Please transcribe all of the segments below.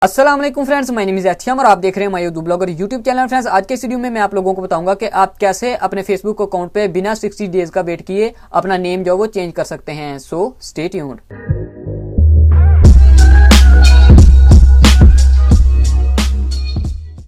अस्सलाम वालेकुम friends, my name is एथियम और आप देख रहे हैं my Urdu blogger YouTube channel. Friends, आज के इस वीडियो में मैं आप लोगों को बताऊंगा कि आप कैसे अपने फेसबुक अकाउंट पे बिना 60 डेज का वेट किए अपना नेम जो वो चेंज कर सकते हैं। So stay tuned.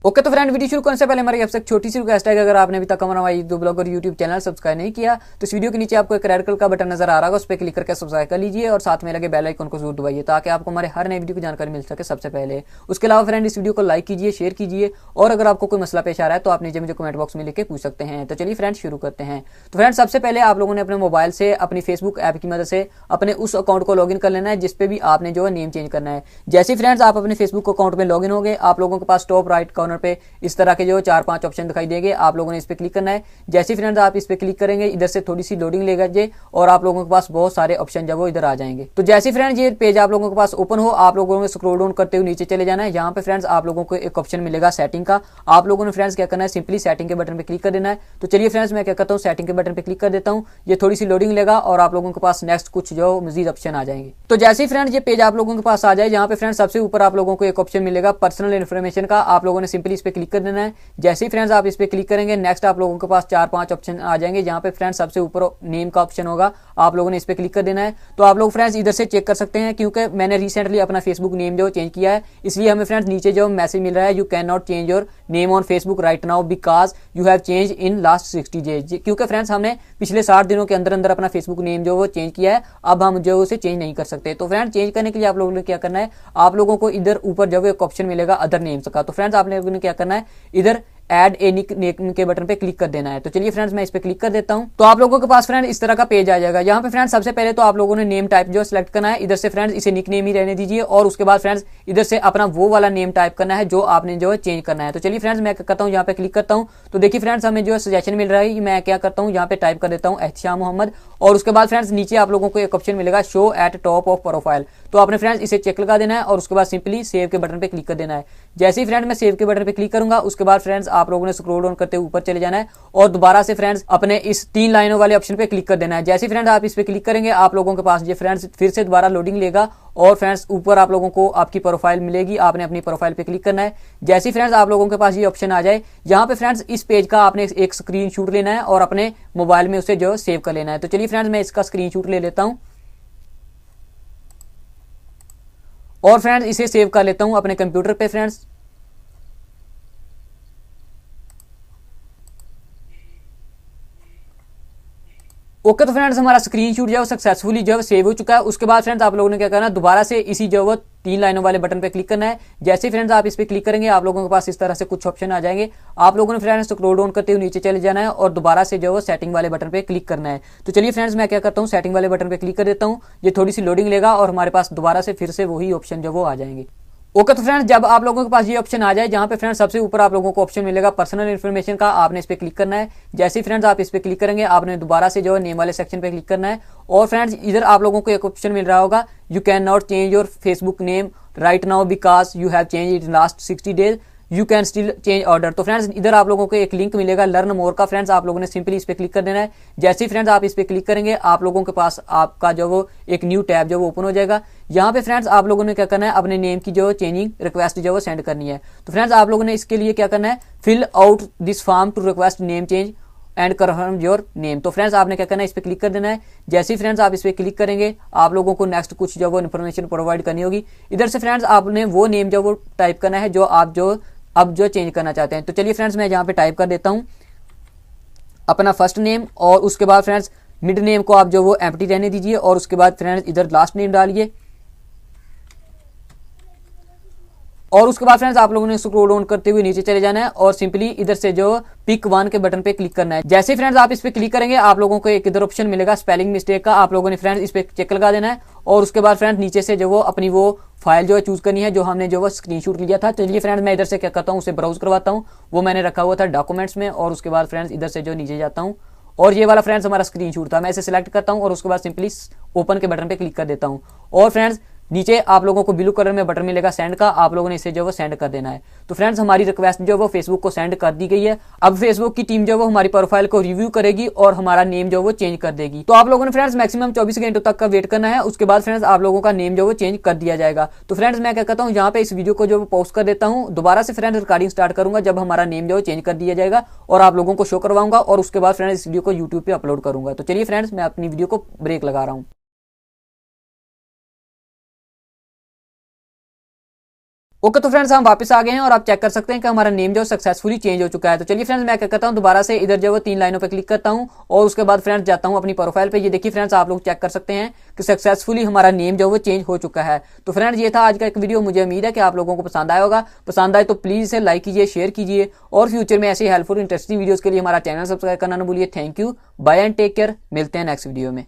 ओके तो फ्रेंड, वीडियो शुरू करने से पहले हमारी आपसे एक छोटी सी रिक्वेस्ट है कि अगर आपने अभी तक हमारा Urdu blogger YouTube channel subscribe नहीं किया तो इस वीडियो के नीचे आपको एक रेड कलर का बटन नजर आ रहा होगा, उस पर क्लिक करके सब्सक्राइब कर लीजिए और साथ में लगे बेल आइकन को जरूर दबाइए ताकि आपको हमारे हर नई वीडियो की जानकारी मिल सके सबसे पहले। उसके अलावा फ्रेंड, इस वीडियो को लाइक कीजिए, शेयर कीजिए और अगर आपको कोई मसला पेश आ रहा है तो आप नीचे मुझे कमेंट बॉक्स में लिख के पूछ सकते हैं। तो चलिए फ्रेंड शुरू करते हैं। तो फ्रेंड, सबसे पहले आप लोगों ने अपने मोबाइल से अपनी फेसबुक ऐप की मदद से अपने उस अकाउंट को लॉगिन कर लेना है जिसपे भी आपने जो है नेम चेंज करना है। जैसे फ्रेंड्स आप अपने फेसबुक अकाउंट में लॉगिन हो गए, आप लोगों के पास टॉप राइट कॉर्नर पे इस तरह के जो 4-5 ऑप्शन दिखाई देंगे, आप लोगों ने इस पे क्लिक करना है। जैसे फ्रेंड्स आप इस पे क्लिक करेंगे, इधर से थोड़ी सी लोडिंग लेगा जे और आप लोगों के पास बहुत सारे ऑप्शन जब वो इधर आ जाएंगे। तो जैसे फ्रेंड्स ये पेज आप लोगों के पास ओपन हो, आप लोगों को स्क्रॉल डाउन करते हुए नीचे चले जाना है। यहाँ पे फ्रेंड्स आप लोगों को एक ऑप्शन मिलेगा सेटिंग का। आप लोगों ने फ्रेंड्स क्या करना है, सिंपली सेटिंग के बटन पे क्लिक कर देना है। तो चलिए फ्रेंड्स मैं क्या करता हूँ, सेटिंग के बटन पे क्लिक कर देता हूँ। ये थोड़ी सी लोडिंग लेगा और आप लोगों के पास नेक्स्ट कुछ जो मजीद ऑप्शन आ जाएंगे। तो जैसे ही फ्रेंड्स ये पेज आप लोगों के पास आ जाए, यहाँ पे फ्रेंड्स सबसे ऊपर आप लोगों को एक ऑप्शन मिलेगा पर्सनल इन्फॉर्मेशन का। आप लोगों ने सिंपली इस पे क्लिक कर देना है। जैसे ही फ्रेंड्स आप इस पे क्लिक करेंगे, नेक्स्ट आप लोगों के पास 4-5 ऑप्शन आ जाएंगे। जहां पे फ्रेंड्स सबसे ऊपर नेम का ऑप्शन होगा, आप लोगों ने इस पे क्लिक कर देना है। तो आप लोग फ्रेंड्स इधर से चेक कर सकते हैं, क्योंकि मैंने रिसेंटली अपना फेसबुक नेम जो चेंज किया है, इसलिए हमें फ्रेंड्स नीचे जो मैसेज मिल रहा है, you can not change your name on Facebook right now because you have change in last 60 days. क्योंकि फ्रेंड्स हमने पिछले 60 दिनों के अंदर अंदर अपना फेसबुक नेम जो वो चेंज किया है, अब हम जो उसे चेंज नहीं कर सकते। तो फ्रेंड्स चेंज करने के लिए आप लोगों ने क्या करना है, आप लोगों को इधर ऊपर जब एक ऑप्शन मिलेगा अदर नेम्स का, तो फ्रेंड्स आप लोगों ने क्या करना है, इधर ऐड ए निक नेम के बटन पे क्लिक कर देना है। तो चलिए फ्रेंड्स मैं इस पे क्लिक कर देता हूं। तो आप लोगों के पास फ्रेंड इस तरह का पेज आ जाएगा। यहाँ पे फ्रेंड्स सबसे पहले तो आप लोगों ने नेम टाइप जो सिलेक्ट करना है। इधर से फ्रेंड्स इसे निक नेम ही रहने दीजिए और उसके बाद फ्रेंड्स इधर से अपना वो वाला नेम टाइप करना है जो आपने जो है चेंज करना है। तो चलिए फ्रेंड्स मैं क्या करता हूँ, यहाँ पे क्लिक करता हूँ। तो देखिए फ्रेंड्स हमें जो है सजेशन मिल रहा है, मैं क्या करता हूँ, यहाँ पे टाइप कर देता हूँ एहतियाम मोहम्मद और उसके बाद फ्रेंड्स नीचे आप लोगों को एक ऑप्शन मिलेगा show at top of profile. तो आपने फ्रेंड्स इसे चेक लगा देना है और उसके बाद सिंपली सेव के बटन पे क्लिक कर देना है। जैसे ही फ्रेंड मैं सेव के बटन पे क्लिक करूंगा, उसके बाद फ्रेंड्स आप लोगों ने स्क्रॉल डाउन करते हुए ऊपर चले जाना है और दोबारा से फ्रेंड्स अपने इस 3 लाइनों वाले ऑप्शन पे क्लिक कर देना है। जैसे फ्रेंड आप इस पे क्लिक करेंगे, आप लोगों के पास ये फ्रेंड्स फिर से दोबारा लोडिंग लेगा और फ्रेंड्स ऊपर आप लोगों को आपकी प्रोफाइल मिलेगी। आपने अपनी प्रोफाइल पे क्लिक करना है। जैसे फ्रेंड्स आप लोगों के पास ये ऑप्शन आ जाए, यहाँ पे फ्रेंड्स इस पेज का आपने एक स्क्रीनशॉट लेना है और अपने मोबाइल में उसे जो सेव कर लेना है। तो चलिए फ्रेंड्स मैं इसका स्क्रीनशॉट ले लेता हूं और फ्रेंड्स इसे सेव कर लेता हूं अपने कंप्यूटर पे। फ्रेंड्स ओके तो फ्रेंड्स हमारा स्क्रीनशॉट जो है सक्सेसफुली जो है सेव हो चुका है। उसके बाद फ्रेंड्स आप लोगों ने क्या करना है, दोबारा से इसी जो है 3 लाइनों वाले बटन पे क्लिक करना है। जैसे फ्रेंड्स आप इस पे क्लिक करेंगे, आप लोगों के पास इस तरह से कुछ ऑप्शन आ जाएंगे। आप लोगों ने फ्रेंड्स स्क्रॉल डाउन करते हुए नीचे चले जाना है और दोबारा से जो है सेटिंग वाले बटन पे क्लिक करना है। तो चलिए फ्रेंड्स मैं क्या करता हूँ, सेटिंग वाले बटन पे क्लिक कर देता हूँ। ये थोड़ी सी लोडिंग लेगा और हमारे पास दोबारा से फिर से वही ऑप्शन जो वो आ जाएंगे। ओके तो फ्रेंड्स जब आप लोगों के पास ये ऑप्शन आ जाए, जहां पे फ्रेंड्स सबसे ऊपर आप लोगों को ऑप्शन मिलेगा पर्सनल इन्फॉर्मेशन का, आपने इस पे क्लिक करना है। जैसे फ्रेंड्स आप इस पे क्लिक करेंगे, आपने दोबारा से जो है नेम वाले सेक्शन पे क्लिक करना है और फ्रेंड्स इधर आप लोगों को एक ऑप्शन मिल रहा होगा, you can not change your Facebook name right now because you have change it in last 60 days, you can still change order. तो फ्रेंड्स इधर आप लोगों को एक लिंक मिलेगा लर्न मोर का। फ्रेंड्स आप लोगों ने सिंपली इस पे क्लिक कर देना है। जैसे ही फ्रेंड्स आप इस पे क्लिक करेंगे, आप लोगों के पास आपका जो वो एक न्यू टैब जो वो ओपन हो जाएगा। यहाँ पे फ्रेंड्स आप लोगों ने क्या करना है, अपने नेम की जो चेंजिंग रिक्वेस्ट जो वो सेंड करनी है। तो फ्रेंड्स आप लोगों ने इसके लिए क्या करना है, fill out this form to request name change and confirm your name. तो फ्रेंड्स आपने क्या करना है, इस पे क्लिक कर देना है। जैसे ही फ्रेंड्स आप इस पे क्लिक करेंगे, आप लोगों को नेक्स्ट कुछ जो वो इन्फॉर्मेशन प्रोवाइड करनी होगी। इधर से फ्रेंड्स आपने वो नेम जो वो टाइप करना है जो आप जो अब जो चेंज करना चाहते हैं। तो चलिए फ्रेंड्स मैं यहाँ पे टाइप कर देता हूँ अपना फर्स्ट नेम और उसके बाद फ्रेंड्स मिड नेम को आप जो वो एम्प्टी रहने दीजिए और उसके बाद फ्रेंड्स इधर लास्ट नेम डालिए और उसके बाद फ्रेंड्स आप लोगों ने स्क्रॉल डाउन करते हुए नीचे चले जाना है और सिंपली इधर से जो पिक 1 के बटन पे क्लिक करना है। जैसे फ्रेंड्स आप इस पे क्लिक करेंगे, आप लोगों को एक इधर ऑप्शन मिलेगा स्पेलिंग मिस्टेक का, आप लोगों ने फ्रेंड्स इस पे चेक लगा देना है और उसके बाद फ्रेंड्स नीचे से जो वो अपनी वो फाइल जो है चूज करनी है जो हमने जो वो स्क्रीनशॉट लिया था। चलिए फ्रेंड्स मैं इधर से क्या करता हूँ, उसे ब्राउज करवाता हूँ। वो मैंने रखा हुआ था डॉक्यूमेंट्स में और उसके बाद फ्रेंड्स इधर से जो नीचे जाता हूँ और ये वाला फ्रेंड्स हमारा स्क्रीनशॉट था, मैं इसे सिलेक्ट करता हूँ और उसके बाद सिंपली ओपन के बटन पे क्लिक कर देता हूँ और फ्रेंड्स नीचे आप लोगों को ब्लू कलर में बटन मिलेगा सेंड का, आप लोगों ने इसे जो वो सेंड कर देना है। तो फ्रेंड्स हमारी रिक्वेस्ट जो वो फेसबुक को सेंड कर दी गई है। अब फेसबुक की टीम जो वो हमारी प्रोफाइल को रिव्यू करेगी और हमारा नेम जो वो चेंज कर देगी। तो आप लोगों ने फ्रेंड्स मैक्सिमम 24 घंटों तक का वेट करना है, उसके बाद फ्रेंड्स आप लोगों का नेम जो वो चेंज कर दिया जाएगा। तो फ्रेंड्स मैं क्या कहता हूँ, यहाँ पे इस वीडियो को जो पोस्ट कर देता हूँ, दोबारा से फ्रेंड्स रिकॉर्डिंग स्टार्ट करूंगा जब हमारा नेम जो वो चेंज कर दिया जाएगा और आप लोगों को शो करवाऊंगा और उसके बाद फ्रेंड्स इस वीडियो को यूट्यूब पे अपलोड करूंगा। तो चलिए फ्रेंड्स मैं अपनी वीडियो को ब्रेक लगा रहा हूँ। ओके तो फ्रेंड्स हम वापस आ गए हैं और आप चेक कर सकते हैं कि हमारा नेम जो सक्सेसफुली चेंज हो चुका है। तो चलिए फ्रेंड्स मैं क्या करता हूं, दोबारा से इधर जो वो 3 लाइनों पे क्लिक करता हूं और उसके बाद फ्रेंड्स जाता हूं अपनी प्रोफाइल पे। ये देखिए फ्रेंड्स आप लोग चेक कर सकते हैं कि सक्सेसफुली हमारा नेम जो वो चेंज हो चुका है। तो फ्रेंड्स ये था आज का एक वीडियो, मुझे उम्मीद है कि आप लोगों को पसंद आया होगा। पसंद आए तो प्लीज इसे लाइक कीजिए, शेयर कीजिए और फ्यूचर में ऐसे हेल्पफुल इंटरेस्टिंग वीडियोज के लिए हमारा चैनल सब्सक्राइब करना न भूलिए। Thank you, bye and take care, मिलते हैं नेक्स्ट वीडियो में।